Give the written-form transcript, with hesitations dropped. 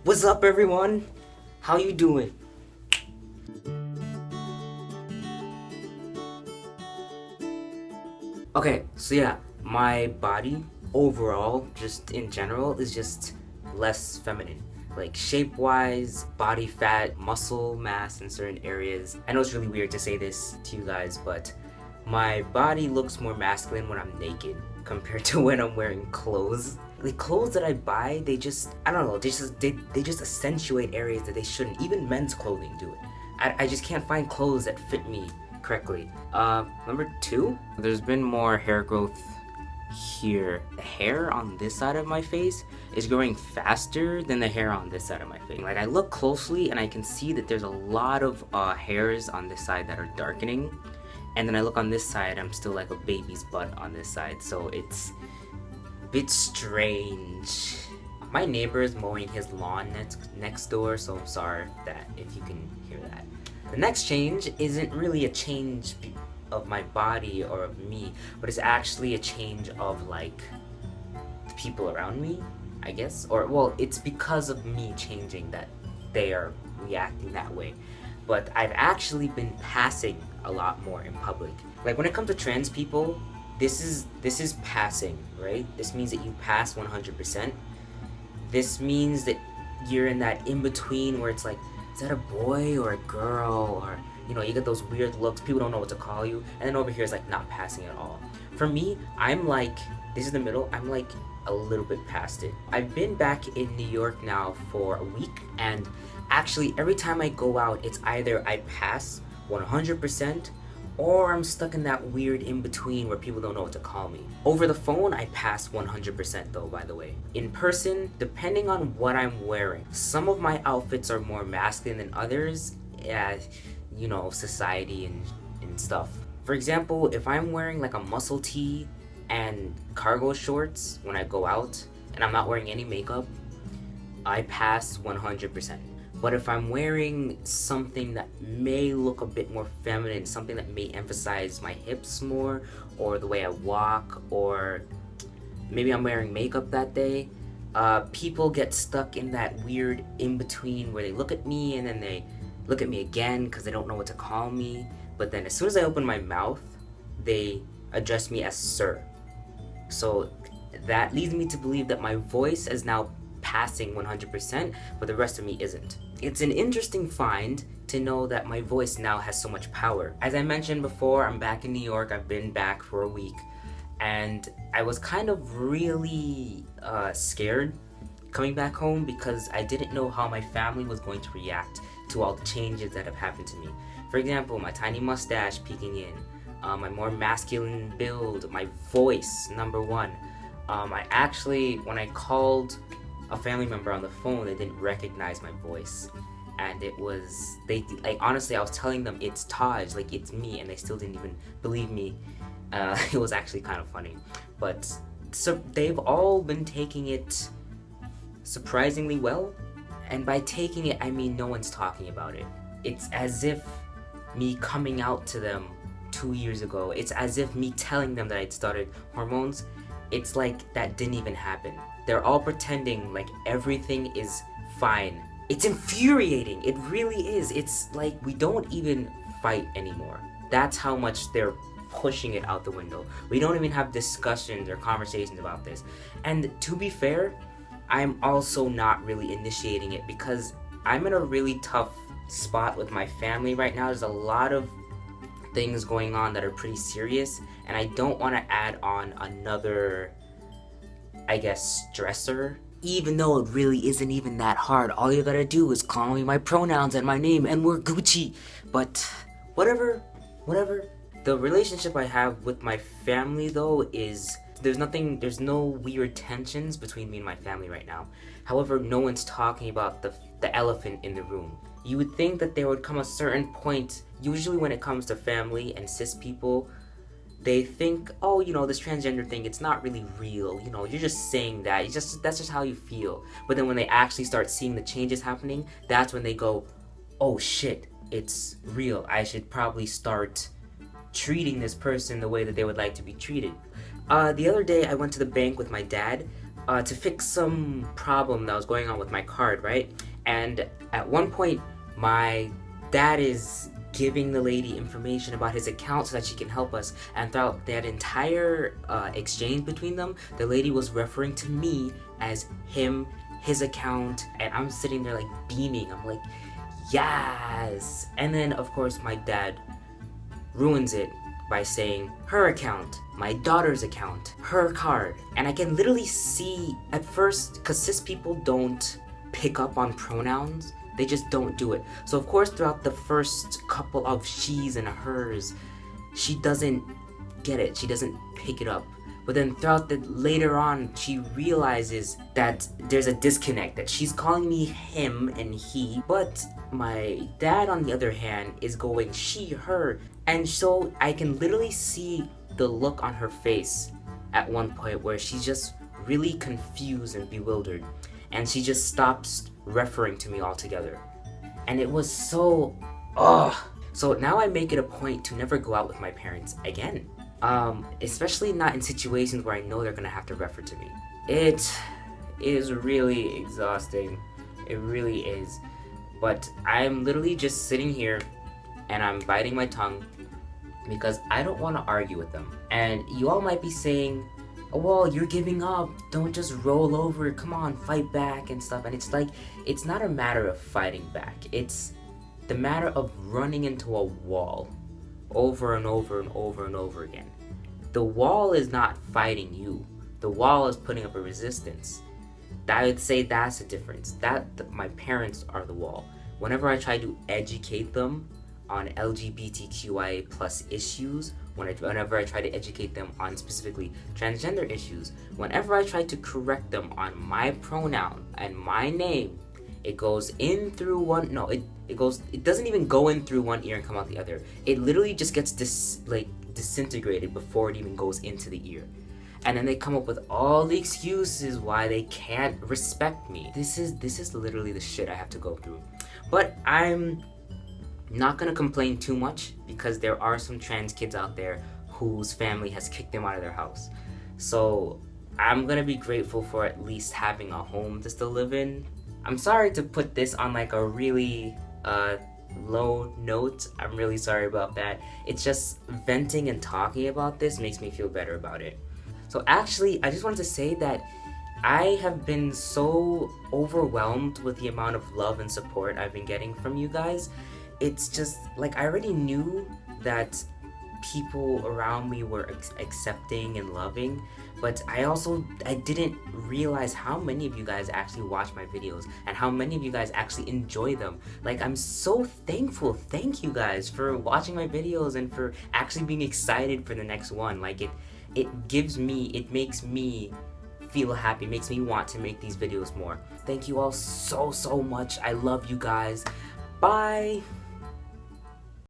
What's up, everyone? How you doing? Okay, so yeah, my body overall, just in general, is just less feminine. Like shape-wise, body fat, muscle mass in certain areas. I know it's really weird to say this to you guys, but my body looks more masculine when I'm naked compared to when I'm wearing clothes. The clothes that I buy, I don't know, they just accentuate areas that they shouldn't. Even men's clothing do it. I just can't find clothes that fit me correctly. Number two, there's been more hair growth here. The hair on this side of my face is growing faster than the hair on this side of my face. Like, I look closely and I can see that there's a lot of hairs on this side that are darkening. And then I look on this side, I'm still like a baby's butt on this side. So it's a bit strange. My neighbor is mowing his lawn next door, so I'm sorry that if you can hear that. The next change isn't really a change of my body or of me, but it's actually a change of like the people around me, I guess. Or well, it's because of me changing that they are reacting that way. But I've actually been passing a lot more in public. Like when it comes to trans people, this is passing, right? This means that you pass 100%. This means that you're in that in between where it's like, is that a boy or a girl? Or, you get those weird looks, people don't know what to call you. And then over here is like not passing at all. For me, I'm like, this is the middle, I'm like a little bit past it. I've been back in New York now for a week, and actually every time I go out, it's either I pass 100% or I'm stuck in that weird in between where people don't know what to call me. Over the phone, I pass 100% though, by the way. In person, depending on what I'm wearing, some of my outfits are more masculine than others, society and stuff. For example, if I'm wearing like a muscle tee and cargo shorts when I go out and I'm not wearing any makeup, I pass 100%. But if I'm wearing something that may look a bit more feminine, something that may emphasize my hips more, or the way I walk, or maybe I'm wearing makeup that day, people get stuck in that weird in-between where they look at me and then they look at me again because they don't know what to call me. But then as soon as I open my mouth, they address me as sir. So that leads me to believe that my voice is now passing 100%, but the rest of me isn't. It's an interesting find to know that my voice now has so much power. As I mentioned before, I'm back in New York. I've been back for a week, and I was kind of really scared coming back home because I didn't know how my family was going to react to all the changes that have happened to me. For example, my tiny mustache peeking in, my more masculine build, my voice, number one. I actually, when I called a family member on the phone, they didn't recognize my voice, and honestly, I was telling them it's Taj, like it's me, and they still didn't even believe me. It was actually kind of funny, but so they've all been taking it surprisingly well, and by taking it I mean no one's talking about it. It's as if me coming out to them 2 years ago, it's as if me telling them that I'd started hormones, it's like that didn't even happen. They're all pretending like everything is fine. It's infuriating. It really is. It's like we don't even fight anymore. That's how much they're pushing it out the window. We don't even have discussions or conversations about this. And to be fair, I'm also not really initiating it because I'm in a really tough spot with my family right now. There's a lot of things going on that are pretty serious, and I don't want to add on another, I guess, stressor. Even though it really isn't even that hard. All you gotta do is call me my pronouns and my name and we're Gucci. But whatever. The relationship I have with my family though is there's no weird tensions between me and my family right now. However, no one's talking about the elephant in the room. You would think that there would come a certain point, usually when it comes to family and cis people, they think, oh, this transgender thing, it's not really real. You're just saying that. That's just how you feel. But then when they actually start seeing the changes happening, that's when they go, oh shit, it's real. I should probably start treating this person the way that they would like to be treated. The other day I went to the bank with my dad. to fix some problem that was going on with my card, right? And at one point, my dad is giving the lady information about his account so that she can help us. And throughout that entire exchange between them, the lady was referring to me as him, his account, and I'm sitting there like beaming. I'm like, yes! And then, of course, my dad ruins it by saying her account, my daughter's account, her card. And I can literally see at first, because cis people don't pick up on pronouns, they just don't do it. So of course throughout the first couple of she's and hers, she doesn't get it, she doesn't pick it up. But then throughout the later on, she realizes that there's a disconnect, that she's calling me him and he, but my dad on the other hand is going she, her. And so I can literally see the look on her face at one point where she's just really confused and bewildered, and she just stops referring to me altogether. And it was so, So now I make it a point to never go out with my parents again. Especially not in situations where I know they're gonna have to refer to me. It is really exhausting. It really is. But I'm literally just sitting here and I'm biting my tongue because I don't want to argue with them. And you all might be saying, well, you're giving up, don't just roll over, come on, fight back and stuff. And it's like, it's not a matter of fighting back, it's the matter of running into a wall over and over and over and over again. The wall is not fighting you, the wall is putting up a resistance. I would say that's the difference. My parents are the wall. Whenever I try to educate them on LGBTQIA plus issues, whenever I try to educate them on specifically transgender issues, whenever I try to correct them on my pronoun and my name, it goes in through one, no, it doesn't even go in through one ear and come out the other. It literally just gets disintegrated before it even goes into the ear. And then they come up with all the excuses why they can't respect me. This is literally the shit I have to go through. But I'm not gonna complain too much because there are some trans kids out there whose family has kicked them out of their house. So I'm gonna be grateful for at least having a home to still live in. I'm sorry to put this on like a really low note. I'm really sorry about that. It's just venting and talking about this makes me feel better about it. So actually, I just wanted to say that I have been so overwhelmed with the amount of love and support I've been getting from you guys. It's just like I already knew that people around me were accepting and loving, but I didn't realize how many of you guys actually watch my videos and how many of you guys actually enjoy them. Like, I'm so thankful. Thank you guys for watching my videos and for actually being excited for the next one. Like, it makes me feel happy, makes me want to make these videos more. Thank you all so much. I love you guys. Bye.